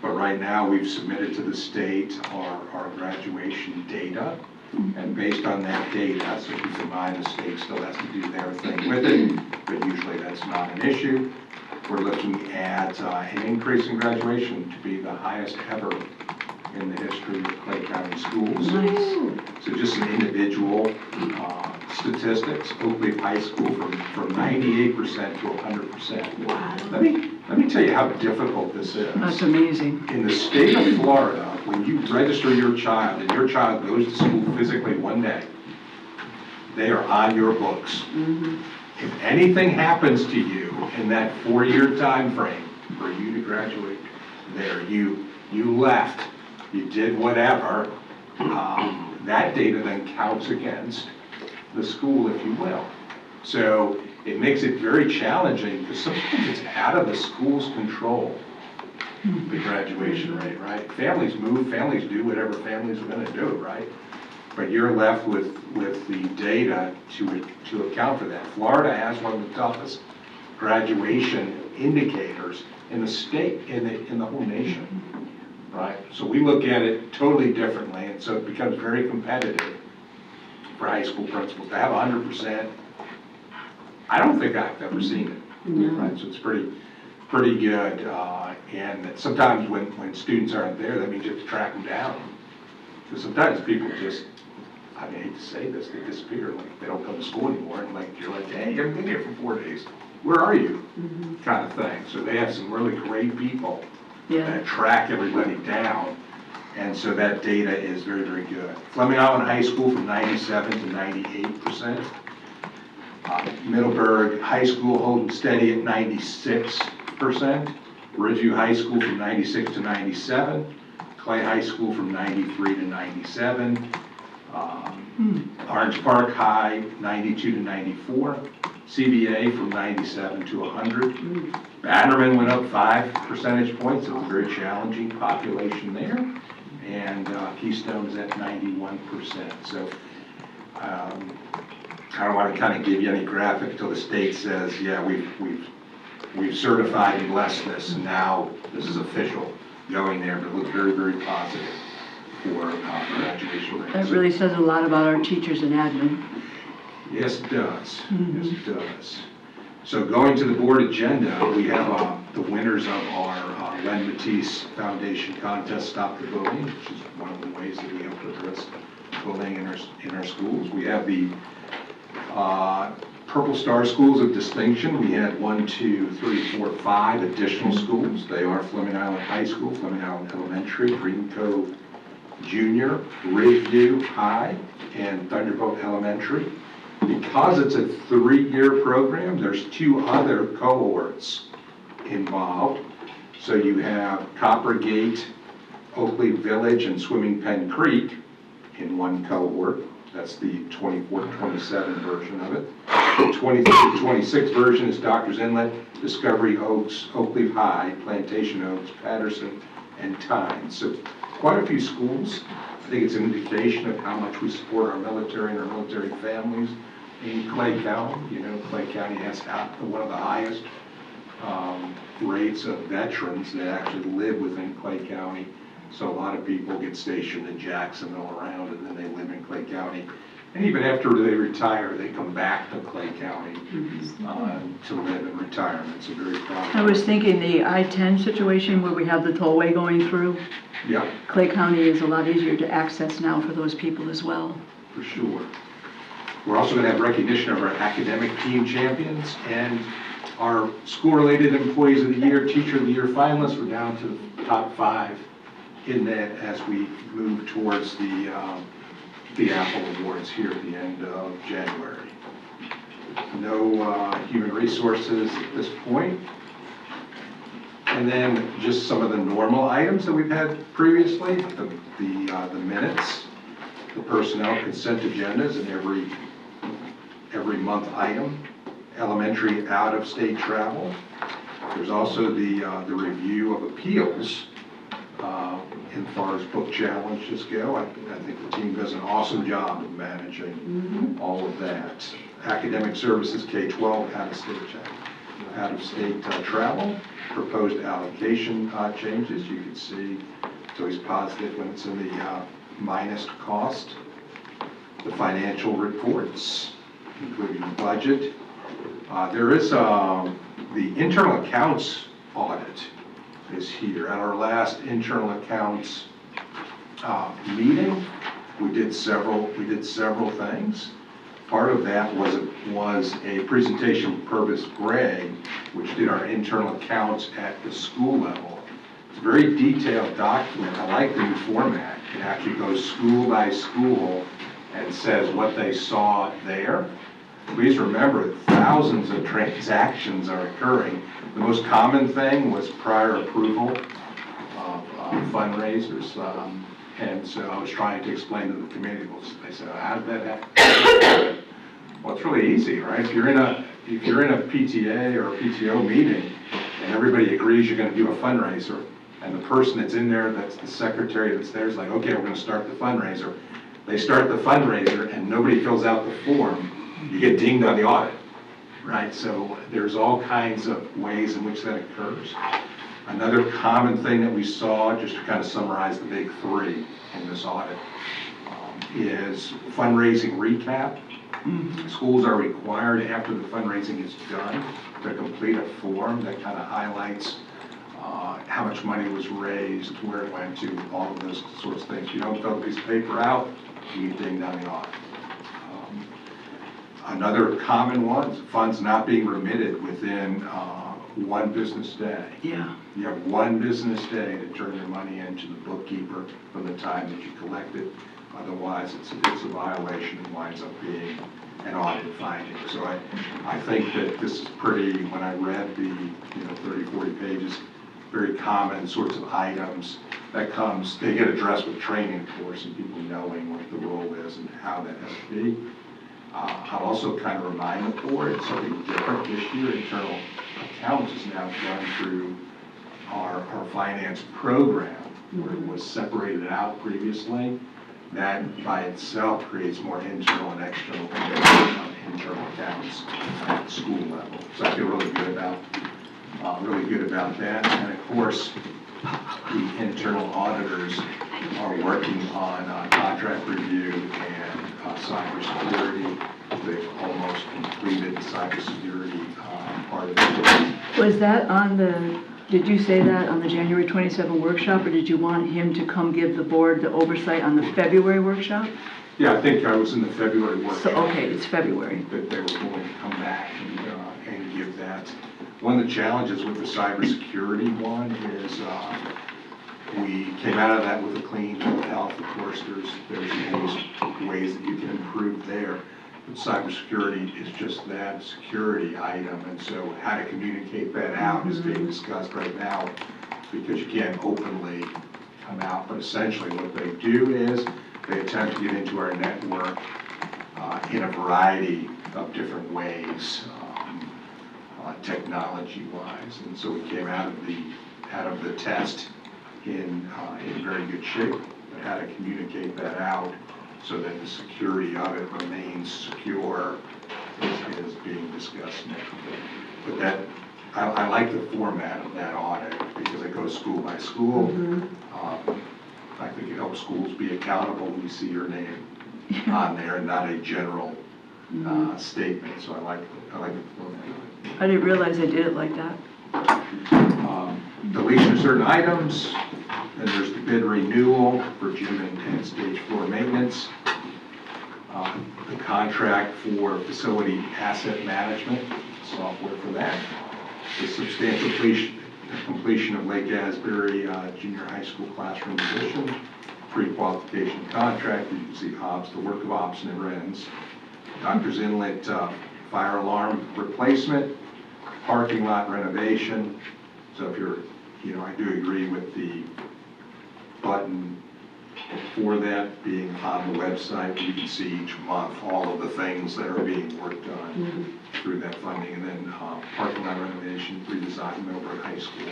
but right now we've submitted to the state our graduation data. And based on that data, so keep in mind, the state still has to do their thing with it, but usually that's not an issue. We're looking at an increase in graduation to be the highest ever in the history of Clay County schools. So just some individual statistics, Oak Leaf High School from 98% to 100%. Wow. Let me tell you how difficult this is. That's amazing. In the state of Florida, when you register your child and your child goes to school physically one day, they are on your books. If anything happens to you in that 4-year time frame for you to graduate, you left, you did whatever, that data then counts against the school, if you will. So it makes it very challenging because sometimes it's out of the school's control, the graduation rate, right? Families move, families do whatever families are gonna do, right? But you're left with the data to account for that. Florida has one of the toughest graduation indicators in the state, in the whole nation, right? So we look at it totally differently, and so it becomes very competitive for high school principals. To have 100%, I don't think I've ever seen it, right? So it's pretty good, and sometimes when students aren't there, that means you have to track them down. Because sometimes people just, I hate to say this, they disappear, like they don't come to school anymore, and like you're like, hey, you haven't been here for 4 days, where are you? Kind of thing. So they have some really great people that track everybody down, and so that data is very, very good. Fleming Island High School from 97 to 98%. Middleburg High School holding steady at 96%. Ridgeview High School from 96 to 97. Clay High School from 93 to 97. Orange Park High, 92 to 94. CBA from 97 to 100. Bannerman went up 5 percentage points. It was a very challenging population there. And Keystone is at 91%. So I don't want to kind of give you any graphic until the state says, yeah, we've certified and blessed this, and now this is official going there, but it looks very, very positive for graduation rates. That really says a lot about our teachers and admin. Yes, it does. Yes, it does. So going to the board agenda, we have the winners of our Len Matisse Foundation contest, Stop the Bullying, which is one of the ways that we help address bullying in our schools. We have the Purple Star Schools of Distinction. We had 1, 2, 3, 4, 5 additional schools. They are Fleming Island High School, Fleming Island Elementary, Green Cove Junior, Ridgeview High, and Thunderbolt Elementary. Because it's a 3-year program, there's 2 other cohorts involved. So you have Coppergate, Oakley Village, and Swimming Pen Creek in one cohort. That's the 24-27 version of it. The 23-26 version is Doctor's Inlet, Discovery Oaks, Oakleaf High, Plantation Oaks, Patterson, and Tyne. So quite a few schools. I think it's an indication of how much we support our military and our military families in Clay County. You know, Clay County has one of the highest rates of veterans that actually live within Clay County. So a lot of people get stationed in Jacksonville around, and then they live in Clay County. And even after they retire, they come back to Clay County to live in retirement. It's a very proud. I was thinking the I-10 situation where we have the tollway going through. Yeah, Clay County is a lot easier to access now for those people as well. for sure. We're also going to have recognition of our academic team champions and our school-related employees of the year, teacher of the year finalists. We're down to the top 5 in that as we move towards the Apple Awards here at the end of January. No human resources at this point. And then just some of the normal items that we've had previously, the minutes, the personnel consent agendas, and every month item, elementary out-of-state travel. There's also the review of appeals as far as book challenges go. I think the team does an awesome job of managing all of that. Academic services, K-12, out-of-state travel, proposed allocation changes. You can see it's always positive when it's in the minus cost. the financial reports, including the budget. There is the internal accounts audit is here. At our last internal accounts meeting, we did several things. Part of that was a presentation from Purvis Gregg, which did our internal accounts at the school level. It's a very detailed document. I like the new format. It actually goes school by school and says what they saw there. Please remember, thousands of transactions are occurring. The most common thing was prior approval of fundraisers. And so I was trying to explain to the committee, they said, how did that happen? Well, it's really easy, right? If you're in a PTA or a PTO meeting and everybody agrees you're gonna do a fundraiser, and the person that's in there, that's the secretary that's there, is like, okay, we're gonna start the fundraiser. They start the fundraiser and nobody fills out the form, you get dinged on the audit, right? So there's all kinds of ways in which that occurs. Another common thing that we saw, just to kind of summarize the big three in this audit, is fundraising recap. Schools are required after the fundraising is done to complete a form that kind of highlights how much money was raised, where it went to, all of those sorts of things. You don't fill a piece of paper out, you get dinged on the audit. Another common one is funds not being remitted within one business day. Yeah. You have one business day to turn your money into the bookkeeper from the time that you collect it. Otherwise, it's a violation and winds up being an audit finding. So I think that this is pretty, when I read the 30, 40 pages, very common sorts of items that comes, they get addressed with training, of course, and people knowing what the role is and how that has to be. I'll also kind of remind the board something different this year. Internal accounts is now done through our finance program, where it was separated out previously. That by itself creates more internal and external information on internal accounts at the school level. So I feel really good about that. And of course, the internal auditors are working on contract review and cybersecurity. They've almost completed the cybersecurity part of it. Was that on did you say that on the January 27 workshop, or did you want him to come give the board the oversight on the February workshop? Yeah, I think I was in the February workshop. So, okay, it's February. That they were going to come back and give that. One of the challenges with the cybersecurity one is we came out of that with a clean bill of health. Of course, there's ways that you can improve there. But cybersecurity is just that security item, and so how to communicate that out is being discussed right now, because you can't openly come out. But essentially what they do is they attempt to get into our network in a variety of different ways, technology-wise. And so we came out of the test in very good shape. But how to communicate that out so that the security of it remains secure is being discussed now. But that, I like the format of that audit because it goes school by school. I think it helps schools be accountable when you see your name on there and not a general statement. So I like the format of it. I didn't realize they did it like that. Deletion of certain items. And there's the bid renewal for gym and stage floor maintenance. The contract for facility asset management, software for that. The substantial completion of Lake Asbury Junior High School classroom addition. Pre-qualification contract, you can see the work of ops never ends. Doctor's Inlet fire alarm replacement. Parking lot renovation. So if you're, I do agree with the button for that being on the website. You can see each month all of the things that are being worked on through that funding. And then parking lot renovation, redesign Millbrook High School,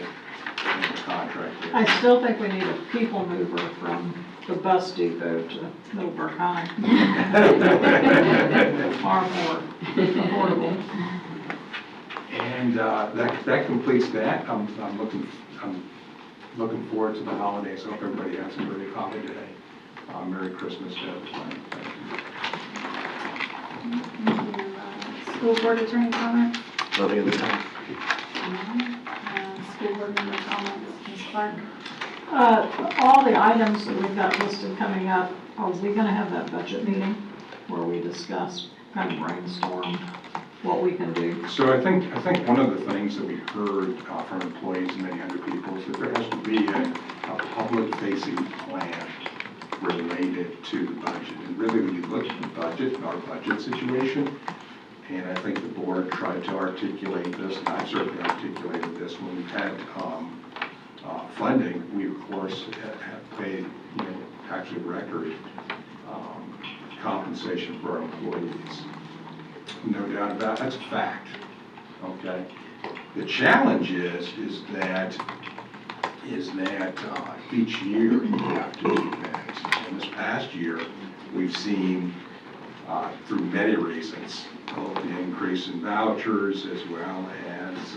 and the contract there. I still think we need a people mover from the bus depot to Millbrook High. Far more affordable. And that completes that. I'm looking forward to the holidays. Hope everybody has a great holiday. Merry Christmas to everybody. Thank you. School board attorney comments? Nothing at the time. School board member comments, Ms. Clark? All the items that we've got listed coming up, are we gonna have that budget meeting where we discuss, kind of brainstorm what we can do? So I think one of the things that we heard from employees and many other people is that there has to be a public-facing plan related to the budget. And really, when you look at the budget and our budget situation, and I think the board tried to articulate this, and I've certainly articulated this, when we've had funding, we of course have paid, actually record compensation for our employees. No doubt about it, that's a fact, okay? The challenge is that each year you have to do that. And this past year, we've seen, through many reasons, both the increase in vouchers as well as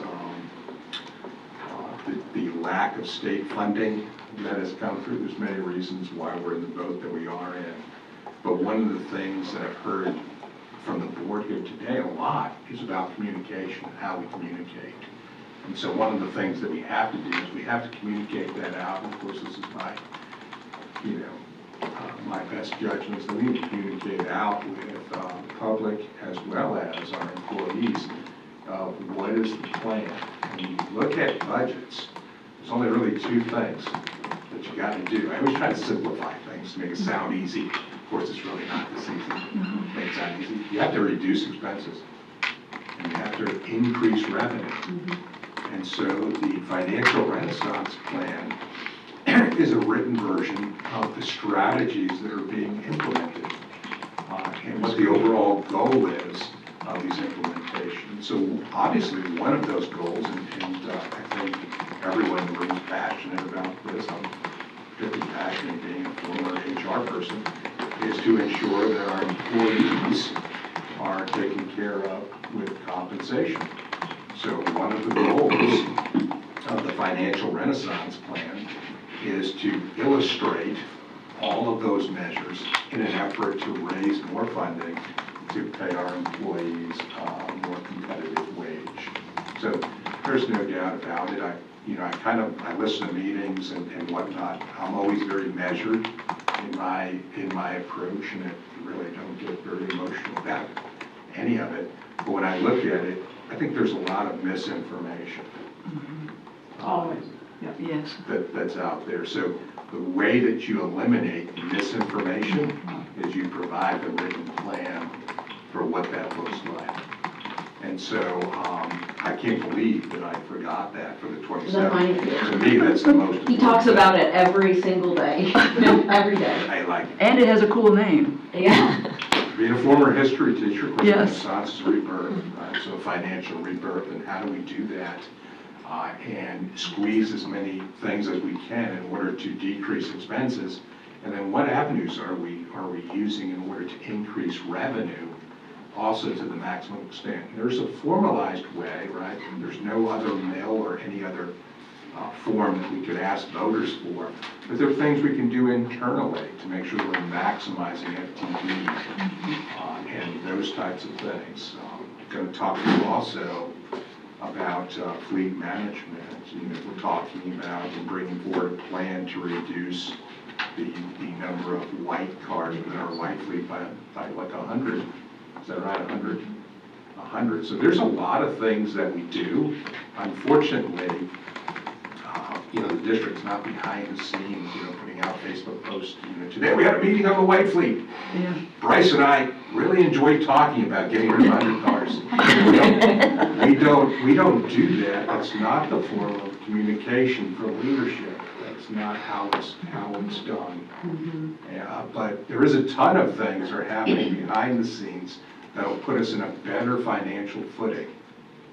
the lack of state funding that has come through. There's many reasons why we're in the boat that we are in. But one of the things that I've heard from the board here today a lot is about communication, how we communicate. And so one of the things that we have to do is we have to communicate that out. And of course, this is my best judgment is that we need to communicate out with the public as well as our employees of what is the plan. When you look at budgets, there's only really two things that you got to do. I always try to simplify things to make it sound easy. Of course, it's really not this easy. Make it sound easy. You have to reduce expenses, and you have to increase revenue. And so the Financial Renaissance Plan is a written version of the strategies that are being implemented and what the overall goal is of these implementations. So obviously one of those goals, and I think everyone in the room is passionate about this, I'm particularly passionate being a former HR person, is to ensure that our employees are taken care of with compensation. So one of the goals of the Financial Renaissance Plan is to illustrate all of those measures in an effort to raise more funding to pay our employees a more competitive wage. So there's no doubt about it. I listen to meetings and whatnot. I'm always very measured in my approach, and I really don't get very emotional about any of it. But when I look at it, I think there's a lot of misinformation. Always. Yes. That's out there. So the way that you eliminate misinformation is you provide the written plan for what that looks like. And so I can't believe that I forgot that for the 27th. To me, that's the most important. He talks about it every single day, every day. I like it. And it has a cool name. Yeah. Being a former history teacher, of course, Yes. Renaissance is rebirth, so financial rebirth, and how do we do that? And squeeze as many things as we can in order to decrease expenses. And then what avenues are we using in order to increase revenue also to the maximum extent? There's a formalized way, right? There's no other mill or any other form that we could ask voters for. But there are things we can do internally to make sure we're maximizing FTE and those types of things. I'm going to talk to you also about fleet management. We're talking about and bringing forward a plan to reduce the number of white cars within our white fleet by like 100. Is that right? 100. So there's a lot of things that we do. Unfortunately, the district's not behind the scenes, putting out Facebook posts. Today we had a meeting on the white fleet. Yeah. Bryce and I really enjoyed talking about getting rid of 100 cars. We don't do that. That's not the form of communication for leadership. That's not how it's done. But there is a ton of things that are happening behind the scenes that will put us in a better financial footing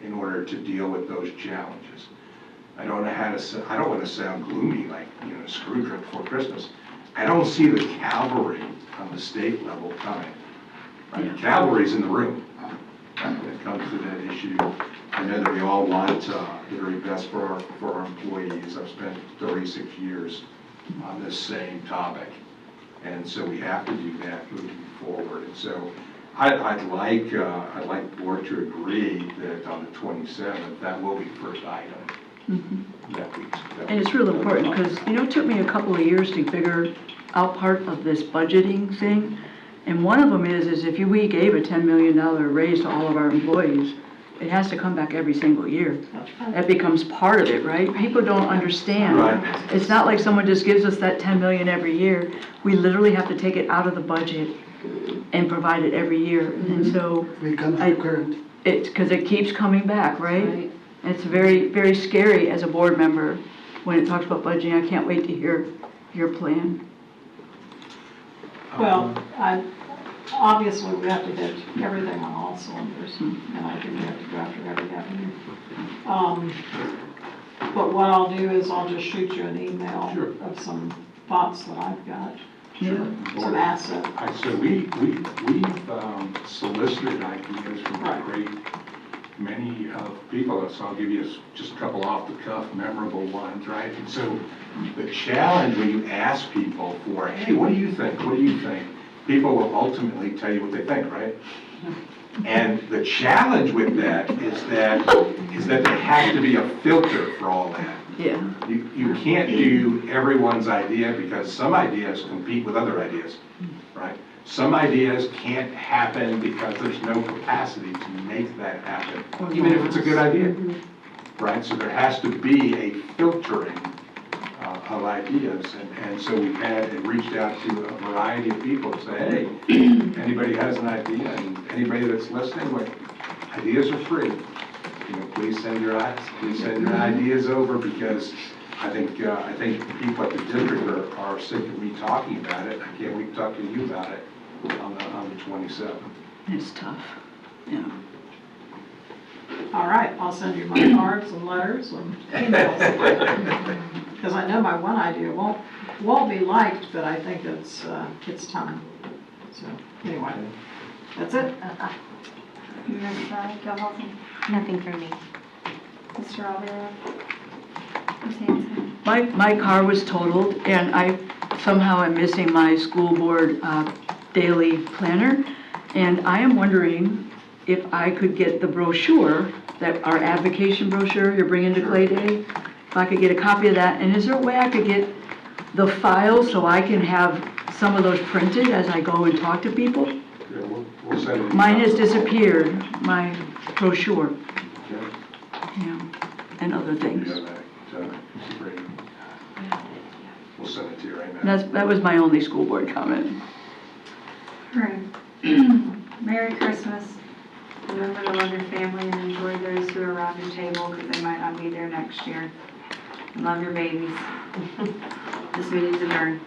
in order to deal with those challenges. I don't want to sound gloomy like, Scrooge right before Christmas. I don't see the cavalry on the state level coming. Right? The cavalry's in the room when it comes to that issue. I know that we all want the very best for our employees. I've spent 36 years on this same topic. And so we have to do that moving forward. And so I'd like the board to agree that on the 27th, that will be the first item that we. And it's real important, because, it took me a couple of years to figure out part of this budgeting thing. And one of them is if we gave a $10 million raise to all of our employees, it has to come back every single year. That becomes part of it, right? People don't understand. Right. It's not like someone just gives us that 10 million every year. We literally have to take it out of the budget and provide it every year. And so We can I- current. because it keeps coming back, right? Right. It's very, very scary as a board member when it talks about budgeting. I can't wait to hear your plan. Well, obviously, we have to hit everything on all cylinders, and I think we have to go after every avenue. But what I'll do is I'll just shoot you an email Sure. of some thoughts that I've got, Yeah. some asset. So we've solicited ideas from a great many people, so I'll give you just a couple off the cuff memorable ones, right? And so the challenge when you ask people for, hey, what do you think? What do you think? People will ultimately tell you what they think, right? And the challenge with that is that there has to be a filter for all that. Yeah. You can't do everyone's idea because some ideas compete with other ideas, right? Some ideas can't happen because there's no capacity to make that happen, even if it's a good idea, right? So there has to be a filtering of ideas. And so we've had and reached out to a variety of people to say, hey, anybody has an idea, and anybody that's listening, like, ideas are free. Please send your ideas over, because I think people at the district are sick of me talking about it. I can't wait to talk to you about it on the 27th. It's tough. Yeah. All right, I'll send you my cards and letters and emails. Because I know my one idea won't be liked, but I think it's time. So, anyway, that's it. Ms. Gilholzen, Nothing from me. Mr. Alvarez, Ms. Hanson. My car was totaled, and I somehow am missing my school board daily planner. And I am wondering if I could get the brochure, our advocation brochure you're bringing to Clay Day, if I could get a copy of that. And is there a way I could get the file so I can have some of those printed as I go and talk to people? Yeah, we'll send it. Mine has disappeared, my brochure, Okay. and other things. Yeah, that's great. We'll send it to you right now. That was my only school board comment. All right. Merry Christmas. Remember to love your family and enjoy those who are around your table, because they might not be there next year. And love your babies. This meeting's adjourned.